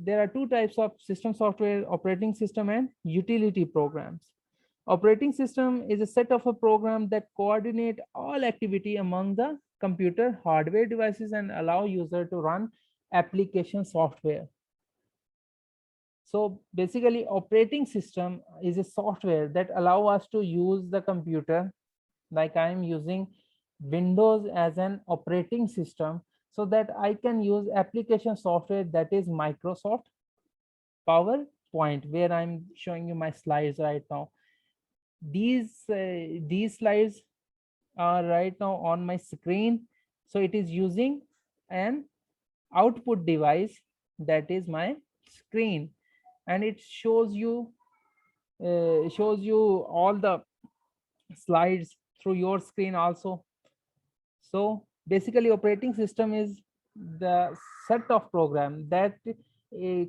there are two types of system software: operating system and utility programs. Operating system is a set of a program that coordinate all activity among the computer hardware devices and allow user to run application software. So basically, operating system is a software that allow us to use the computer, like I am using Windows as an operating system, so that I can use application software that is Microsoft PowerPoint, where I'm showing you my slides right now. These slides are right now on my screen. So it is using an output device that is my screen, and it shows you all the slides through your screen also. So basically, operating system is the set of program that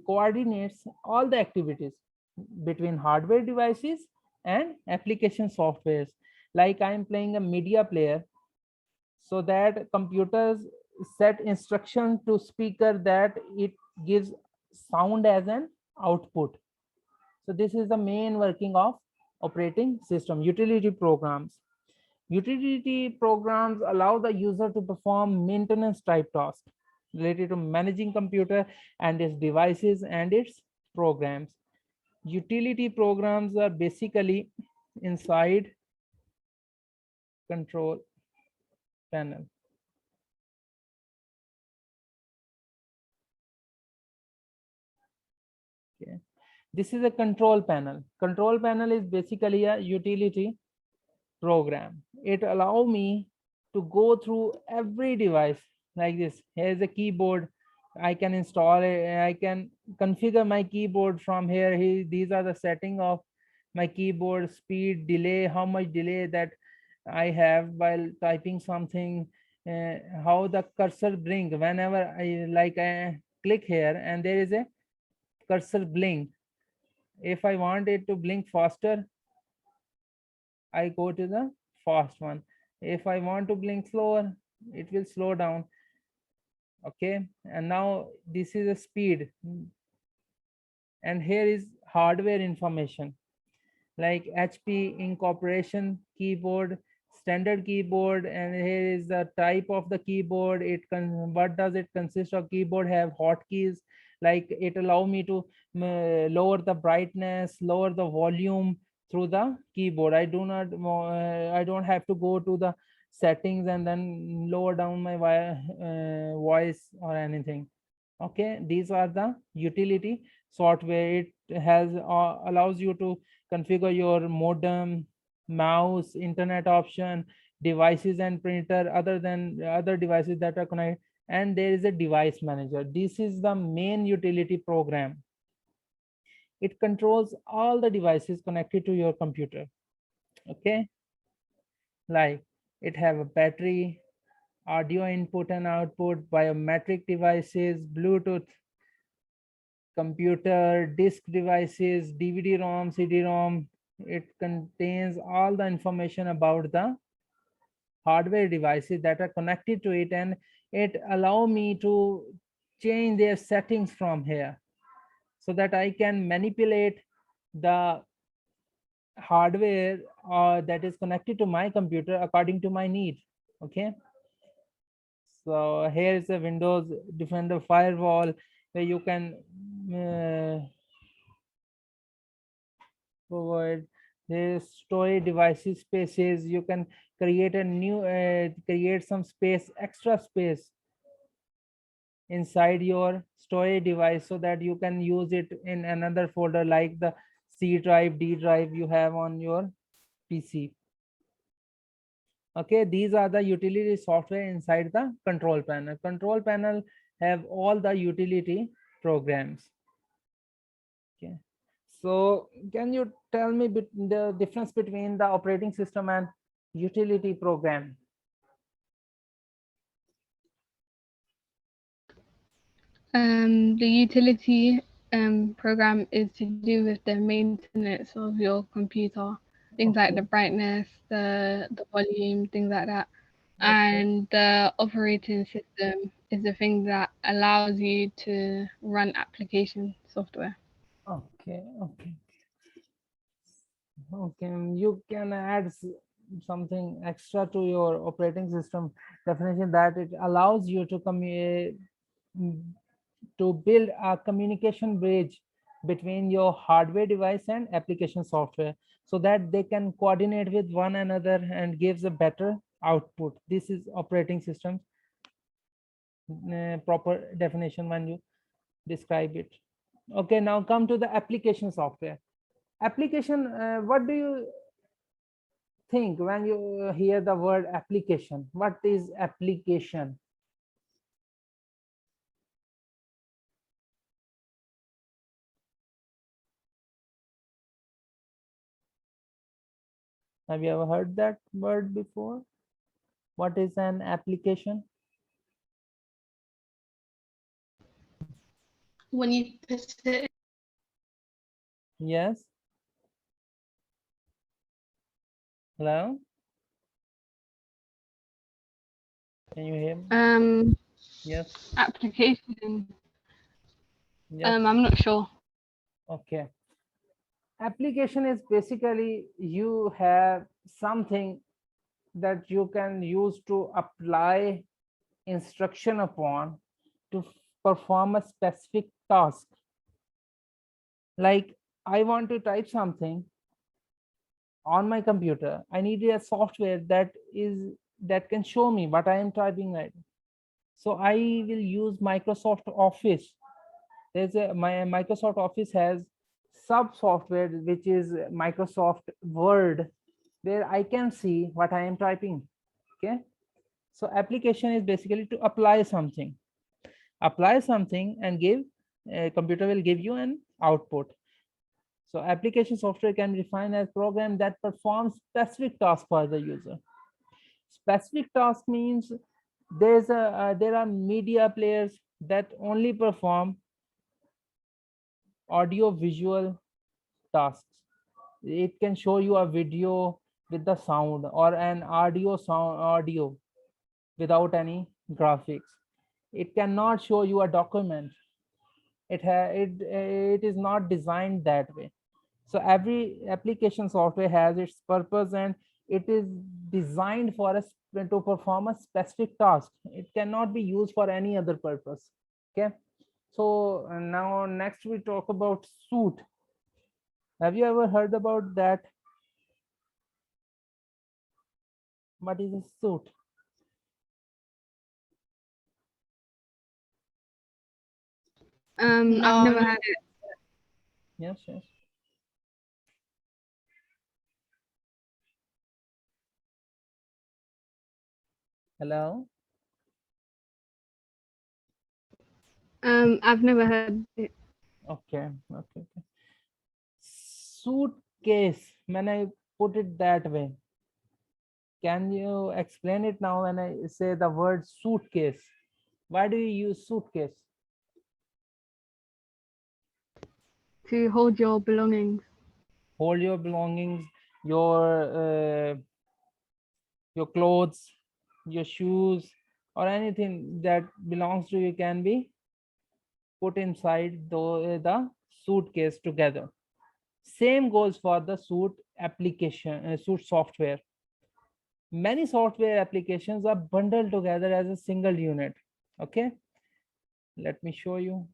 coordinates all the activities between hardware devices and application softwares. Like I am playing a media player, so that computers set instruction to speaker that it gives sound as an output. So this is the main working of operating system. Utility programs. Utility programs allow the user to perform maintenance type tasks related to managing computer and its devices and its programs. Utility programs are basically inside control panel. Okay. This is a control panel. Control panel is basically a utility program. It allow me to go through every device like this. Here's a keyboard. I can install it. I can configure my keyboard from here. These are the setting of my keyboard: speed, delay, how much delay that I have while typing something, how the cursor blink whenever I click here, and there is a cursor blink. If I want it to blink faster, I go to the fast one. If I want to blink slower, it will slow down. Okay, and now this is a speed, and here is hardware information like HP incorporation keyboard, standard keyboard, and here is the type of the keyboard. What does it consist of? Keyboard have hotkeys, like it allow me to lower the brightness, lower the volume through the keyboard. I don't have to go to the settings and then lower down my voice or anything. Okay, these are the utility software. It has allows you to configure your modem, mouse, internet option, devices and printer, other devices that are connected. And there is a device manager. This is the main utility program. It controls all the devices connected to your computer. Okay, like it have a battery, audio input and output, biometric devices, Bluetooth, computer, disk devices, DVD-ROM, CD-ROM. It contains all the information about the hardware devices that are connected to it, and it allow me to change their settings from here so that I can manipulate the hardware that is connected to my computer according to my need. Okay, so here is a Windows Defender firewall where you can provide the storage devices spaces. You can create a new create some space, extra space inside your storage device so that you can use it in another folder, like the C drive, D drive you have on your PC. Okay, these are the utility software inside the control panel. Control panel have all the utility programs. Okay, so can you tell me the difference between the operating system and utility program? The utility program is to do with the maintenance of your computer, things like the Okay, brightness, the volume, things like that. okay, And the operating system is the thing that allows you to run application software. Okay, okay, okay. You can add something extra to your operating system definition, that it allows you to to build a communication bridge between your hardware device and application software, so that they can coordinate with one another and gives a better output. This is operating system proper definition when you describe it. Okay, now come to the application software. Application, what do you think when you hear the word application? What is application? Have you ever heard that word before? What is an application? When you put it, Yes. Hello? Can you hear me? Yes. application, Yes. I'm not sure. Okay. Application is basically you have something that you can use to apply instruction upon to perform a specific task. Like I want to type something on my computer. I need a software that can show me what I am typing right. So I will use Microsoft Office. There's a my Microsoft Office has sub software which is Microsoft Word, where I can see what I am typing. Okay, so application is basically to apply something, and give computer will give you an output. So application software can be defined as program that performs specific task for the user. Specific task means there are media players that only perform audio visual tasks. It can show you a video with the sound, or an audio without any graphics. It cannot show you a document. It is not designed that way. So every application software has its purpose, and it is designed for us to perform a specific task. It cannot be used for any other purpose. Okay, so now next we talk about suit. Have you ever heard about that? What is a suit? I've never had it. Yes, yes. Hello. I've never heard it. Okay, okay, okay. Suitcase, when I put it that way, can you explain it now when I say the word suitcase? Why do you use suitcase? To hold your belongings. Hold your belongings, uh, your clothes, your shoes, or anything that belongs to you can be put inside the suitcase together. Same goes for the suit application, suit software. Many software applications are bundled together as a single unit. Okay, let me show you.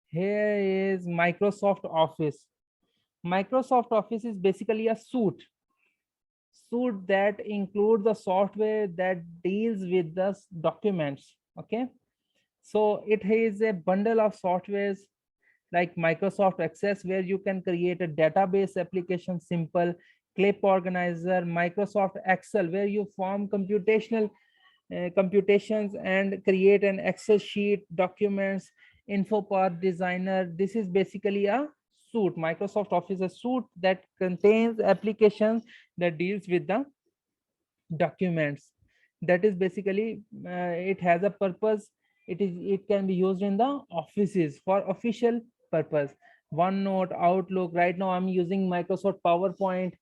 Here is Microsoft Office. Microsoft Office is basically a suite that includes the software that deals with the documents. Okay, so it is a bundle of softwares like Microsoft Access, where you can create a database application, simple clip organizer, Microsoft Excel, where you form computations and create an Excel sheet, documents, info part designer. This is basically a suite. Microsoft Office is a suite that contains applications that deals with the documents. That is basically it has a purpose. It can be used in the offices for official purpose. OneNote, Outlook. Right now I'm using Microsoft PowerPoint,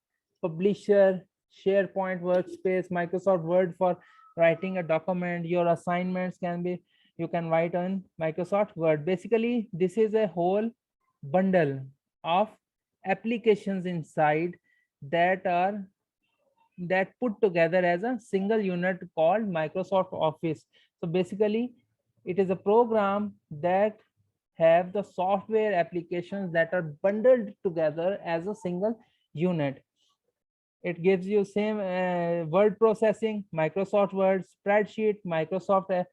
Publisher, SharePoint workspace, Microsoft Word for writing a document. Your assignments can be, you can write on Microsoft Word. Basically, this is a whole bundle of applications inside that are that put together as a single unit called Microsoft Office. So basically, it is a program that have the software applications that are bundled together as a single unit. It gives you same word processing, Microsoft Word, spreadsheet, Microsoft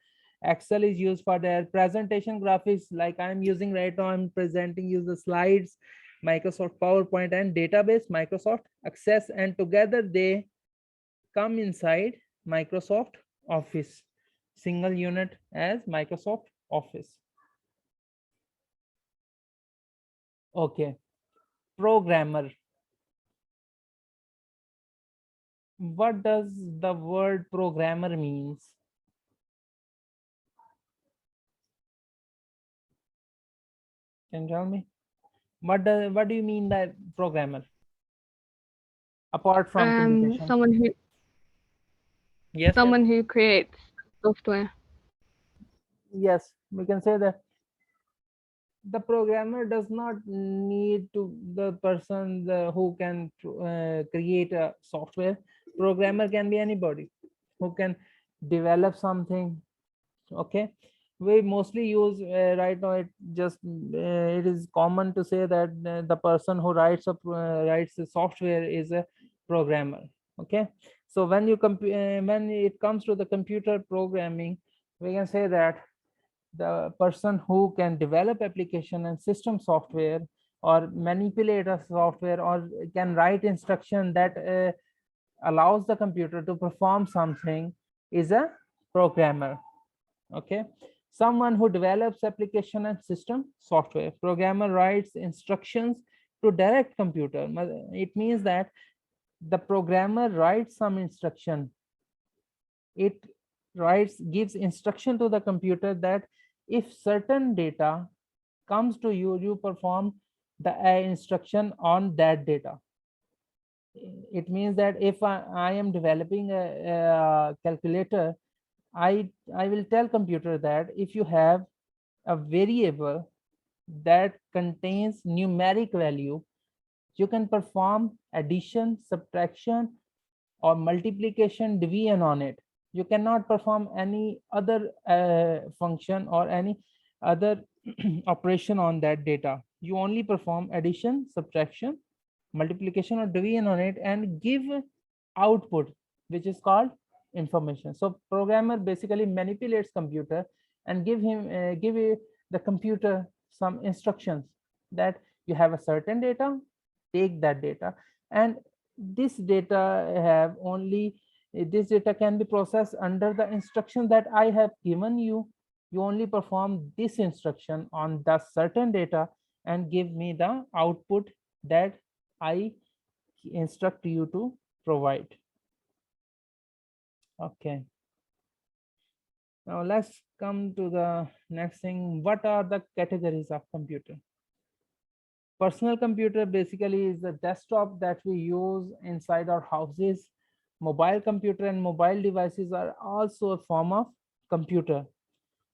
Excel is used for their presentation graphics, like I'm using right now. I'm presenting you the slides, Microsoft PowerPoint, and database, Microsoft Access, and together they come inside Microsoft Office, single unit as Microsoft Office. Okay, programmer. What does the word programmer means? Can you tell me? What do you mean by programmer? Apart from communication. Someone who Yes, yes. someone who creates software. Yes, we can say that the programmer does not need to the person who can create a software. Programmer can be anybody who can develop something. Okay, we mostly use right now, it just it is common to say that the person who writes the software is a programmer. Okay, so when it comes to the computer programming, we can say that the person who can develop application and system software, or manipulate a software, or can write instruction that allows the computer to perform something, is a programmer. Okay, someone who develops application and system software. Programmer writes instructions to direct computer. It means that the programmer writes some instruction. It gives instruction to the computer that if certain data comes to you, you perform the instruction on that data. It means that if I am developing a calculator, I will tell computer that if you have a variable that contains numeric value, you can perform addition, subtraction, or multiplication, division on it. You cannot perform any other function or any other operation on that data. You only perform addition, subtraction, multiplication, or division on it, and give output, which is called information. So programmer basically manipulates computer and give the computer some instructions that you have a certain data, take that data, and this data have only this data can be processed under the instruction that I have given you. You only perform this instruction on the certain data and give me the output that I instruct you to provide. Okay, now let's come to the next thing. What are the categories of computer? Personal computer basically is the desktop that we use inside our houses. Mobile computer and mobile devices are also a form of computer.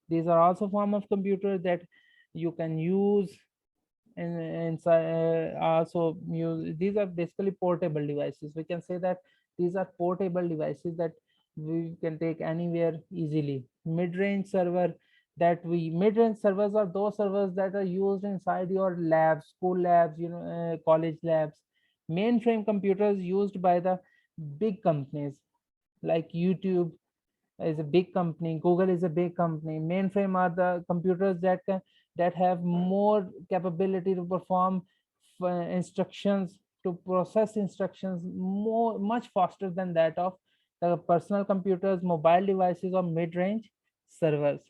These are also form of computer that you can use and inside also use. These are basically portable devices. We can say that these are portable devices that we can take anywhere easily. Mid-range server, mid-range servers are those servers that are used inside your labs, school labs, college labs. Mainframe computers used by the big companies like YouTube is a big company, Google is a big company. Mainframe are the computers that have more capability to perform instructions, to process instructions much faster than that of the personal computers, mobile devices, or mid-range servers.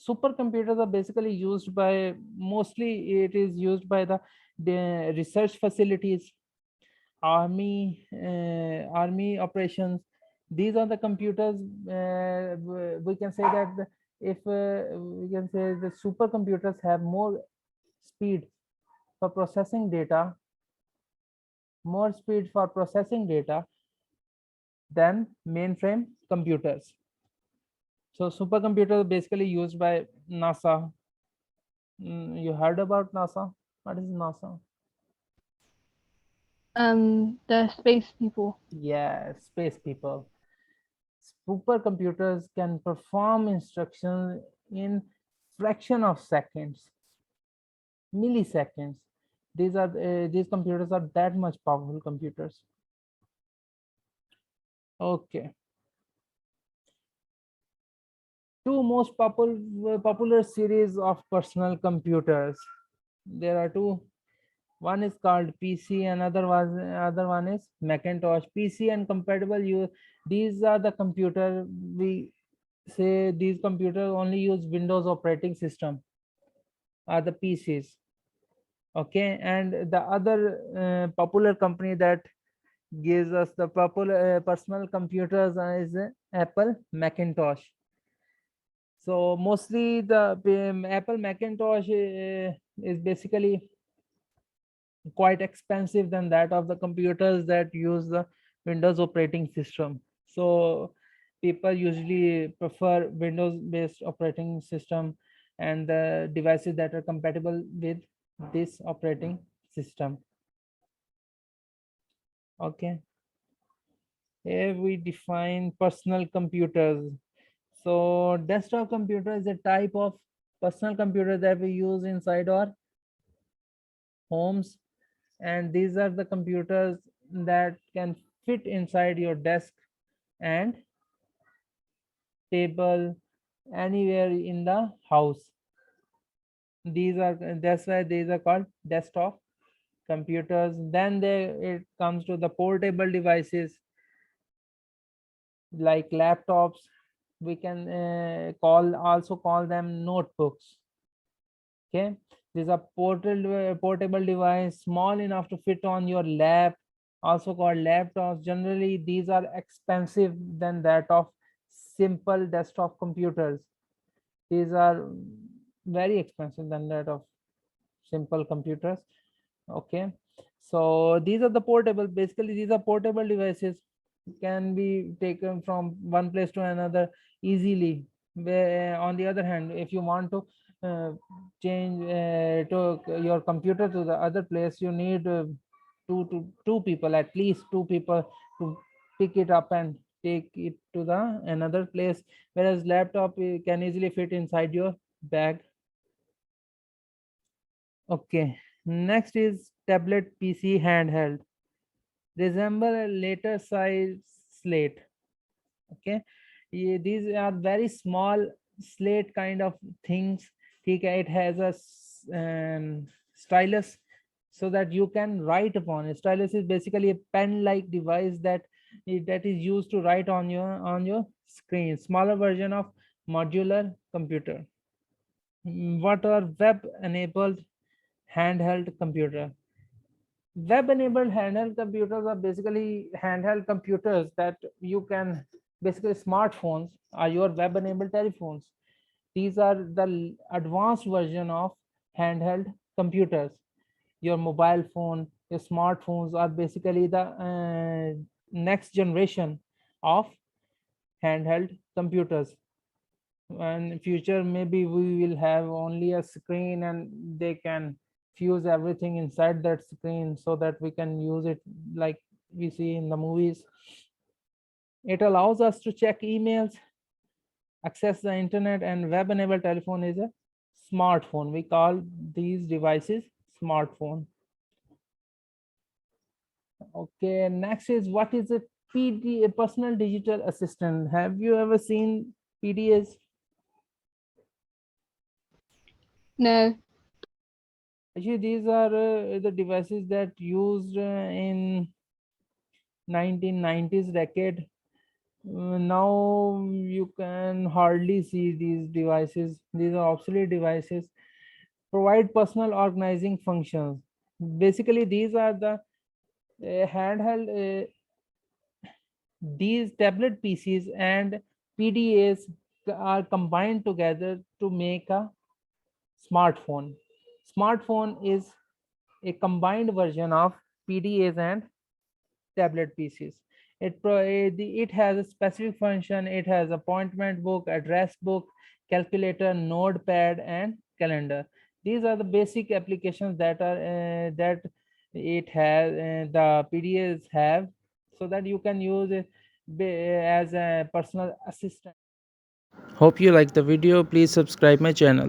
Supercomputers are basically used by, mostly it is used by the research facilities, army operations. These are the computers. We can say that if we can say the supercomputers have more speed for processing data, more speed for processing data than mainframe computers. So supercomputer basically used by NASA. You heard about NASA? What is NASA? The space people. Yeah, space people. Supercomputers can perform instructions in fraction of seconds, milliseconds. These computers are that much powerful computers. Okay, two most popular series of personal computers. There are two. One is called PC, other one is Macintosh. PC and compatible. These are the computer we say these computers only use Windows operating system, are the PCs. Okay, and the other popular company that gives us the popular personal computers is Apple Macintosh. So mostly the Apple Macintosh is basically quite expensive than that of the computers that use the Windows operating system. So people usually prefer Windows based operating system and the devices that are compatible with this operating system. Okay, here we define personal computers. So desktop computer is a type of personal computer that we use inside our homes, and these are the computers that can fit inside your desk and table anywhere in the house. These are That's why these are called desktop computers. Then it comes to the portable devices like laptops. We can also call them notebooks. Okay, these are portable device small enough to fit on your lap, also called laptops. Generally these are expensive than that of simple desktop computers. These are very expensive than that of simple computers. Okay, so these are the portable, basically these are portable devices, can be taken from one place to another easily. Where on the other hand, if you want to uh, change to your computer to the other place, you need two people, at least two people, to pick it up and take it to the another place, whereas laptop can easily fit inside your bag. Okay, next is tablet PC handheld. Resemble a later size slate. Okay, these are very small slate kind of things. Okay, it has a stylus so that you can write upon it. Stylus is basically a pen-like device that is used to write on your screen. Smaller version of modular computer. What are web-enabled handheld computer? Web-enabled handheld computers are basically handheld computers that you can, basically smartphones are your web-enabled telephones. These are the advanced version of handheld computers. Your mobile phone, your smartphones are basically the next generation of handheld computers. And in future maybe we will have only a screen and they can fuse everything inside that screen so that we can use it like we see in the movies. It allows us to check emails, access the internet, and web enabled telephone is a smartphone. We call these devices smartphone. Okay, next is what is a a personal digital assistant. Have you ever seen PDAs? No. Actually, these are the devices that used in 1990s decade. Now you can hardly see these devices. These are obsolete devices. Provide personal organizing functions. Basically, these are the handheld. These tablet PCs and PDAs are combined together to make a smartphone. Smartphone is a combined version of PDAs and tablet PCs. It has a specific function. It has appointment book, address book, calculator, notepad, and calendar. These are the basic applications that it has, the PDAs have, so that you can use it as a personal assistant. Hope you like the video. Please subscribe my channel.